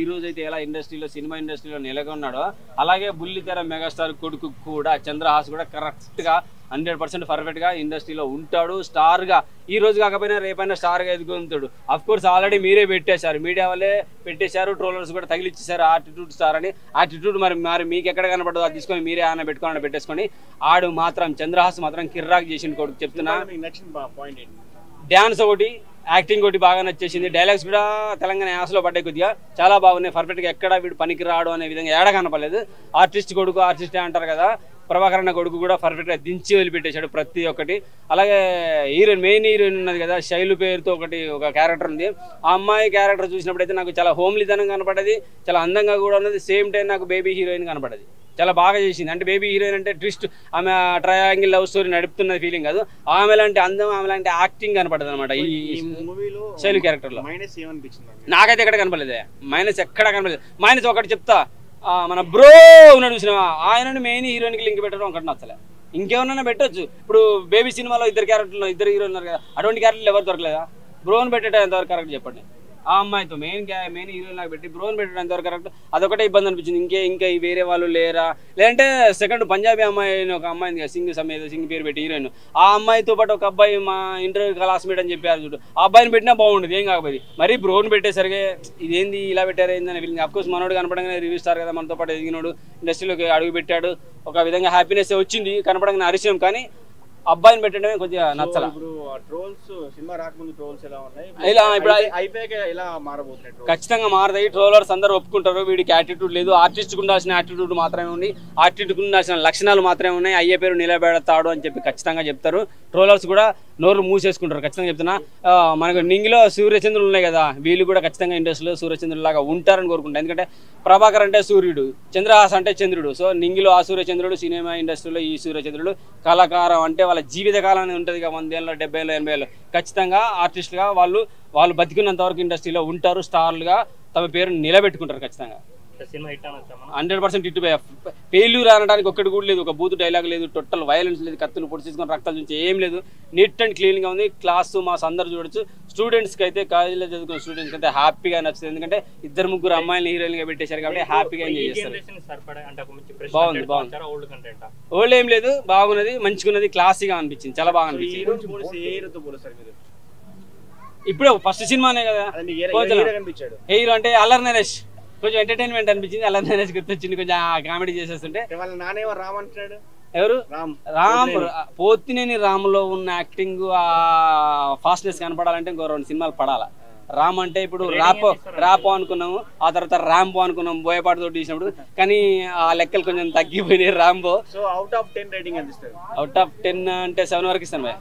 ఈ రోజు అయితే ఎలా ఇండస్ట్రీలో సినిమా ఇండస్ట్రీలో నెలకొన్నాడో అలాగే బుల్లితెర మెగాస్టార్ కొడుకు కూడా చంద్రహాస్ కూడా కరెక్ట్ గా 100% పర్ఫెక్ట్ గా ఇండస్ట్రీలో ఉంటాడు. స్టార్ గా ఈ రోజు కాకపోయినా రేపైనా స్టార్ గా ఎదుగుతాడు. అఫ్ కోర్స్ ఆల్రెడీ మీరే పెట్టేశారు, మీడియా వాళ్ళే పెట్టేశారు, ట్రోలర్స్ కూడా తగిలిచ్చేశారు ఆటిట్యూడ్ స్టార్ అని. ఆటిట్యూడ్ మరి మీకు ఎక్కడ కనపడదు అది తీసుకొని మీరే ఆయన పెట్టుకోవాలని పెట్టేసుకొని ఆడు మాత్రం చంద్రహాస్ మాత్రం కిర్రాక్ చేసిన కొడుకు చెప్తున్నా. డ్యాన్స్ ఒకటి, యాక్టింగ్ ఒకటి బాగా నచ్చేసింది. డైలాగ్స్ కూడా తెలంగాణ యాసలో పడ్డాయి, కొద్దిగా చాలా బాగున్నాయి. పర్ఫెక్ట్గా ఎక్కడ వీడు పనికి రాడు అనే విధంగా ఏడ కనపడలేదు. ఆర్టిస్ట్ కొడుకు ఆర్టిస్టే అంటారు కదా, ప్రభాకర్ అన్న కొడుకు కూడా పర్ఫెక్ట్గా దించి వదిలిపెట్టేశాడు ప్రతి ఒక్కటి. అలాగే హీరోయిన్, మెయిన్ హీరోయిన్ ఉన్నది కదా, శైలు పేరుతో ఒక క్యారెక్టర్ ఉంది. ఆ అమ్మాయి క్యారెక్టర్ చూసినప్పుడైతే నాకు చాలా హోమ్లీతనం కనపడది, చాలా అందంగా కూడా ఉన్నది. సేమ్ టైం నాకు బేబీ హీరోయిన్ కనపడది, చాలా బాగా చేసింది. అంటే బేబీ హీరోయిన్ అంటే ట్విస్ట్, ఆమె ట్రయాంగిల్ లవ్ స్టోరీ నడుపుతున్న ఫీలింగ్ కాదు, ఆమె లాంటి అందం, ఆమె లాంటి యాక్టింగ్ కనపడదు అనమాట ఈ శైలు క్యారెక్టర్ లో. నాకైతే ఎక్కడ కనపడలేదు మైనస్, ఎక్కడ కనపడలేదు మైనస్. ఒకటి చెప్తా, మన బ్రో ఉన్నాడు చూసినావా, ఆయన మెయిన్ హీరోయిన్కి లింక్ పెట్టడం ఒకటి నచ్చలే. ఇంకేమన్నా పెట్టచ్చు. ఇప్పుడు బేబీ సినిమాలో ఇద్దరు క్యారెక్టర్లు, ఇద్దరు హీరోలు ఉన్నారు కదా, అటువంటి క్యారెక్టర్లు ఎవరు దొరకలేదా? బ్రోని పెట్టేట ఎంతవరకు కరెక్ట్ చెప్పండి. ఆ అమ్మాయితో మెయిన్ హీరోయిన్ లాగా పెట్టి బ్రోని పెట్టడం ఎంతవరకు కరెక్ట్? అదొకటే ఇబ్బంది అనిపించింది. ఇంకా వేరే వాళ్ళు లేరా? లేదంటే సెకండ్ పంజాబీ అమ్మాయి, ఒక అమ్మాయి సింగ్ పేరు పెట్టి హీరోయిన్, ఆ అమ్మాయితో పాటు ఒక అబ్బాయి మా ఇంటర్వ్యూ క్లాస్మేట్ అని చెప్పారు చూడు, ఆ అబ్బాయిని పెట్టినా బాగుండేది, ఏం కాకపోయి. మరి బ్రోని పెట్టేసరికి ఇదేంది ఇలా పెట్టారు ఏందని ఫీలింగ్. అఫ్కోర్స్ మనోడు కనపడంగానే రివ్యూ స్టార్ కదా, మనతో పాటు ఎదిగినోడు, ఇండస్ట్రీలోకి అడుగు పెట్టాడు, ఒక విధంగా హ్యాపీనెస్ వచ్చింది కనపడంగానే అరిశం. కానీ అబ్బాయిని పెట్టడమే కొద్దిగా నచ్చల. ఖచ్చితంగా మారదాయి, ట్రోలర్స్ అందరూ ఒప్పుకుంటారు. వీడికి యాటిట్యూడ్ లేదు, ఆర్టిస్ట్ ఉండాల్సిన యాటిట్యూడ్ మాత్రమే ఉంది, ఆర్టిస్ట్ ఉండాల్సిన లక్షణాలు మాత్రమే ఉన్నాయి, అయ్యే పేరు నిలబెడతాడు అని చెప్పి ఖచ్చితంగా చెప్తారు. ట్రోలర్స్ కూడా నోరు మూసేసుకుంటారు. ఖచ్చితంగా చెప్తున్నా, మనకు నింగిలో సూర్యచంద్రులు ఉన్నాయి కదా, వీళ్ళు కూడా ఖచ్చితంగా ఇండస్ట్రీలో సూర్యచంద్రులు లాగా ఉంటారని కోరుకుంటారు. ఎందుకంటే ప్రభాకర్ అంటే సూర్యుడు, చంద్రహాస్ అంటే చంద్రుడు. సో నింగిలో ఆ సూర్యచంద్రుడు, సినిమా ఇండస్ట్రీలో ఈ సూర్యచంద్రుడు. కళాకారం అంటే వాళ్ళ జీవితకాలం ఉంటుంది కదా, 100 ఏళ్ళు, 70 ఏళ్ళు, 80 ఏళ్ళు. ఖచ్చితంగా ఆర్టిస్టులుగా వాళ్ళు బతికినంత వరకు ఇండస్ట్రీలో ఉంటారు, స్టార్లుగా తమ పేరు నిలబెట్టుకుంటారు. ఖచ్చితంగా 100% హిట్. ఫెయిల్యూర్ అనడానికి ఒక్కటి కూడా లేదు, ఒక బూత్ డైలాగ్ లేదు, టోటల్ వైలెన్స్ లేదు, కత్తులు పొడిచేసుకొని రక్తాలు చూసి ఏం లేదు. నీట్ అండ్ క్లీన్గా ఉంది. క్లాస్ మాస్ అందరు చూడొచ్చు. స్టూడెంట్స్కి అయితే, కాలేజీలో చదువుకున్న స్టూడెంట్స్కి అయితే హ్యాపీగా నచ్చుతుంది. ఎందుకంటే 2-3 అమ్మాయిలు హీరోయిన్గా పెట్టేశారు కాబట్టి హ్యాపీగా ఎంజాయ్ చేస్తారు. బాగుంది. ఓల్డ్ ఏం లేదు, బాగున్నది, మంచిగున్నది, క్లాసీగా అనిపించింది, చాలా బాగా అనిపించింది. ఇప్పుడే ఫస్ట్ సినిమానే కదా హీరో అంటే. అల్లరి నరేష్ కొంచెం ఎంటర్టైన్మెంట్ అనిపించింది, అల్లరి నరేష్ గుర్తొచ్చింది, కొంచెం కామెడీ చేసేస్తుంటే. ఎవరు? రామ్. పోతినేని రామ్లో ఉన్న యాక్టింగ్, ఆ ఫాస్ట్నెస్ కనపడాలంటే ఇంకో 2 సినిమాలు పడాలా. రామ్ అంటే ఇప్పుడు రాపో అనుకున్నాము, ఆ తర్వాత ర్యాంబో అనుకున్నాము బోయపాటితో తీసినప్పుడు, కానీ ఆ లెక్కలు కొంచెం తగ్గిపోయినాయి. ర్యాంబో అవుట్ ఆఫ్ 10 అంటే 7 వరకు ఇస్తాను.